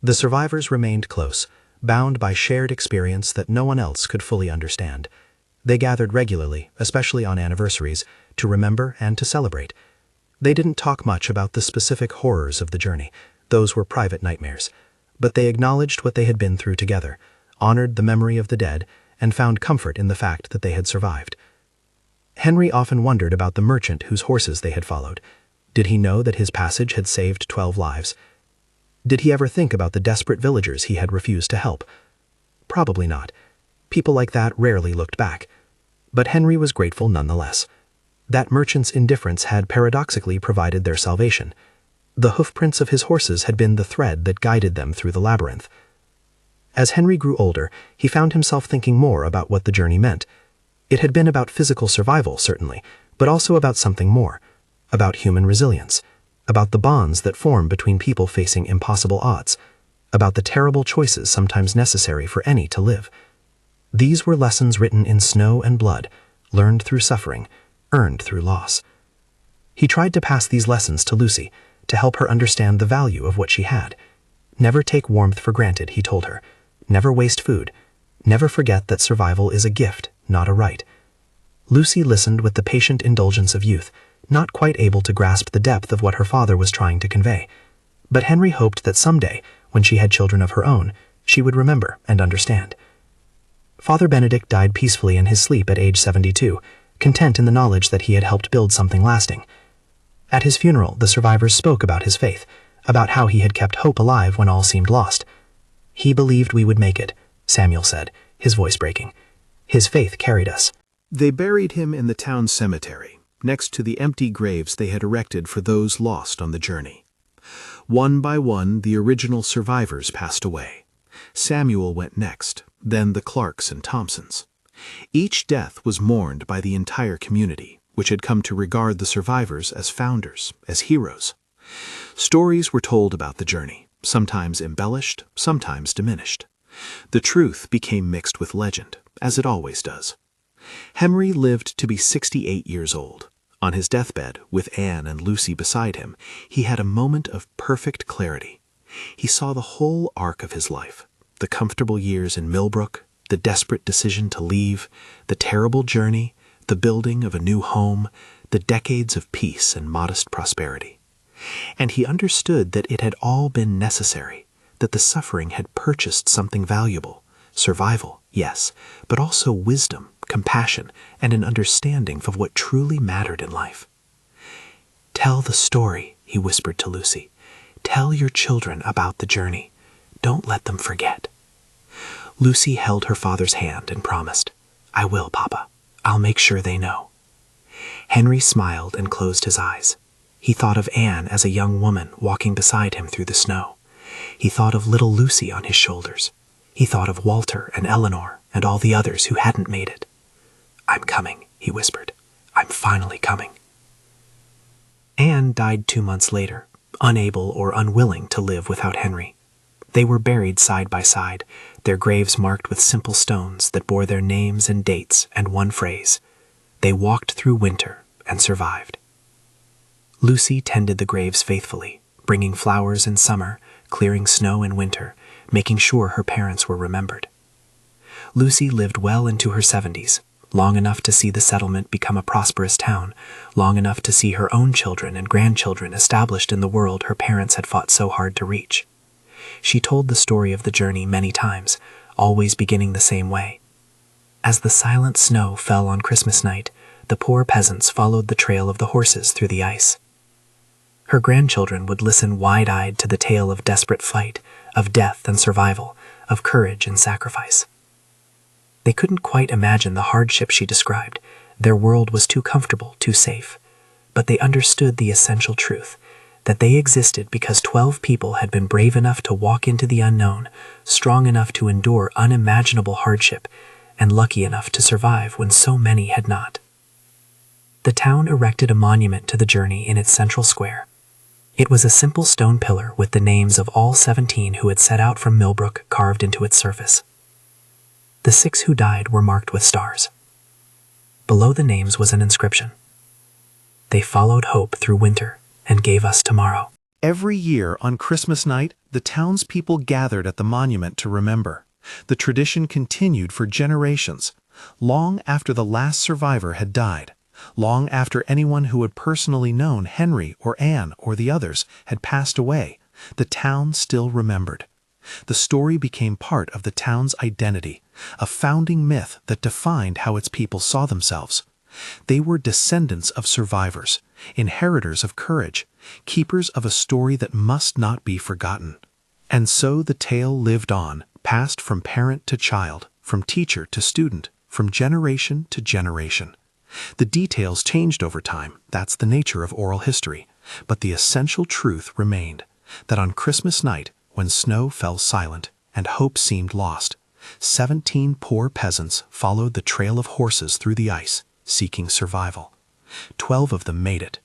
The survivors remained close, bound by shared experience that no one else could fully understand. They gathered regularly, especially on anniversaries, to remember and to celebrate. They didn't talk much about the specific horrors of the journey. Those were private nightmares. But they acknowledged what they had been through together, honored the memory of the dead, and found comfort in the fact that they had survived. Henry often wondered about the merchant whose horses they had followed. Did he know that his passage had saved 12 lives? Did he ever think about the desperate villagers he had refused to help? Probably not. People like that rarely looked back. But Henry was grateful nonetheless. That merchant's indifference had paradoxically provided their salvation. The hoofprints of his horses had been the thread that guided them through the labyrinth. As Henry grew older, he found himself thinking more about what the journey meant. It had been about physical survival, certainly, but also about something more, about human resilience, about the bonds that form between people facing impossible odds, about the terrible choices sometimes necessary for any to live. These were lessons written in snow and blood, learned through suffering, earned through loss. He tried to pass these lessons to Lucy, to help her understand the value of what she had. Never take warmth for granted, he told her. Never waste food. Never forget that survival is a gift, not a right. Lucy listened with the patient indulgence of youth, not quite able to grasp the depth of what her father was trying to convey. But Henry hoped that someday, when she had children of her own, she would remember and understand. Father Benedict died peacefully in his sleep at age 72, content in the knowledge that he had helped build something lasting. At his funeral, the survivors spoke about his faith, about how he had kept hope alive when all seemed lost. He believed we would make it, Samuel said, his voice breaking. His faith carried us. They buried him in the town cemetery, next to the empty graves they had erected for those lost on the journey. One by one, the original survivors passed away. Samuel went next, then the Clarks and Thompsons. Each death was mourned by the entire community, which had come to regard the survivors as founders, as heroes. Stories were told about the journey, sometimes embellished, sometimes diminished. The truth became mixed with legend, as it always does. Henry lived to be 68 years old. On his deathbed, with Anne and Lucy beside him, he had a moment of perfect clarity. He saw the whole arc of his life, the comfortable years in Millbrook, the desperate decision to leave, the terrible journey, the building of a new home, the decades of peace and modest prosperity. And he understood that it had all been necessary, that the suffering had purchased something valuable, survival, yes, but also wisdom, compassion, and an understanding of what truly mattered in life. "Tell the story," he whispered to Lucy. "Tell your children about the journey. Don't let them forget." Lucy held her father's hand and promised, "I will, Papa. I'll make sure they know." Henry smiled and closed his eyes. He thought of Anne as a young woman walking beside him through the snow. He thought of little Lucy on his shoulders. He thought of Walter and Eleanor and all the others who hadn't made it. "I'm coming," he whispered. "I'm finally coming." Anne died 2 months later, unable or unwilling to live without Henry. They were buried side by side, their graves marked with simple stones that bore their names and dates and one phrase: "They walked through winter and survived." Lucy tended the graves faithfully, bringing flowers in summer, clearing snow in winter, making sure her parents were remembered. Lucy lived well into her 70s, long enough to see the settlement become a prosperous town, long enough to see her own children and grandchildren established in the world her parents had fought so hard to reach. She told the story of the journey many times, always beginning the same way. As the silent snow fell on Christmas night, the poor peasants followed the trail of the horses through the ice. Her grandchildren would listen wide-eyed to the tale of desperate fight, of death and survival, of courage and sacrifice. They couldn't quite imagine the hardship she described. Their world was too comfortable, too safe. But they understood the essential truth, that they existed because 12 people had been brave enough to walk into the unknown, strong enough to endure unimaginable hardship, and lucky enough to survive when so many had not. The town erected a monument to the journey in its central square. It was a simple stone pillar with the names of all 17 who had set out from Millbrook carved into its surface. The 6 who died were marked with stars. Below the names was an inscription: "They followed hope through winter and gave us tomorrow." Every year on Christmas night, the townspeople gathered at the monument to remember. The tradition continued for generations, long after the last survivor had died, long after anyone who had personally known Henry or Anne or the others had passed away. The town still remembered. The story became part of the town's identity, a founding myth that defined how its people saw themselves. They were descendants of survivors, inheritors of courage, keepers of a story that must not be forgotten. And so the tale lived on, passed from parent to child, from teacher to student, from generation to generation. The details changed over time, that's the nature of oral history, but the essential truth remained, that on Christmas night, when snow fell silent and hope seemed lost, 17 poor peasants followed the trail of horses through the ice, seeking survival. 12 of them made it,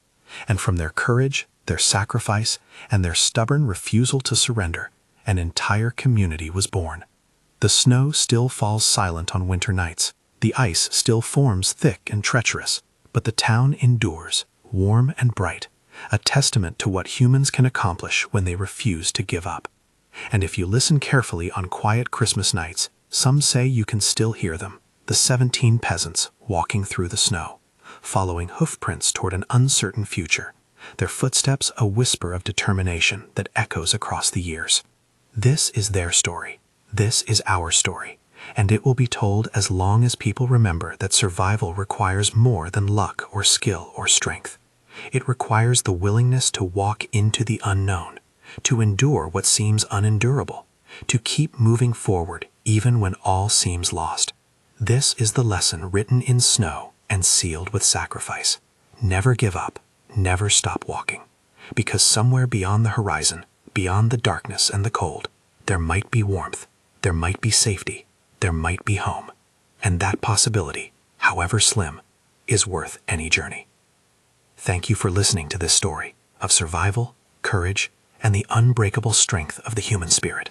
and from their courage, their sacrifice, and their stubborn refusal to surrender, an entire community was born. The snow still falls silent on winter nights. The ice still forms thick and treacherous, but the town endures, warm and bright, a testament to what humans can accomplish when they refuse to give up. And if you listen carefully on quiet Christmas nights, some say you can still hear them, the 17 peasants walking through the snow, following hoofprints toward an uncertain future, their footsteps a whisper of determination that echoes across the years. This is their story. This is our story. And it will be told as long as people remember that survival requires more than luck or skill or strength. It requires the willingness to walk into the unknown, to endure what seems unendurable, to keep moving forward even when all seems lost. This is the lesson written in snow and sealed with sacrifice. Never give up, never stop walking, because somewhere beyond the horizon, beyond the darkness and the cold, there might be warmth, there might be safety, there might be home, and that possibility, however slim, is worth any journey. Thank you for listening to this story of survival, courage, and the unbreakable strength of the human spirit.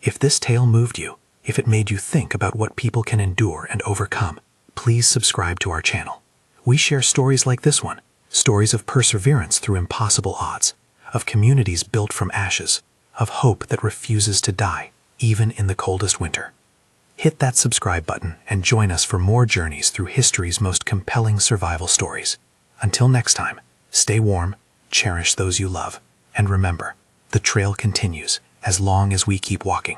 If this tale moved you, if it made you think about what people can endure and overcome, please subscribe to our channel. We share stories like this one, stories of perseverance through impossible odds, of communities built from ashes, of hope that refuses to die, even in the coldest winter. Hit that subscribe button and join us for more journeys through history's most compelling survival stories. Until next time, stay warm, cherish those you love, and remember, the trail continues as long as we keep walking.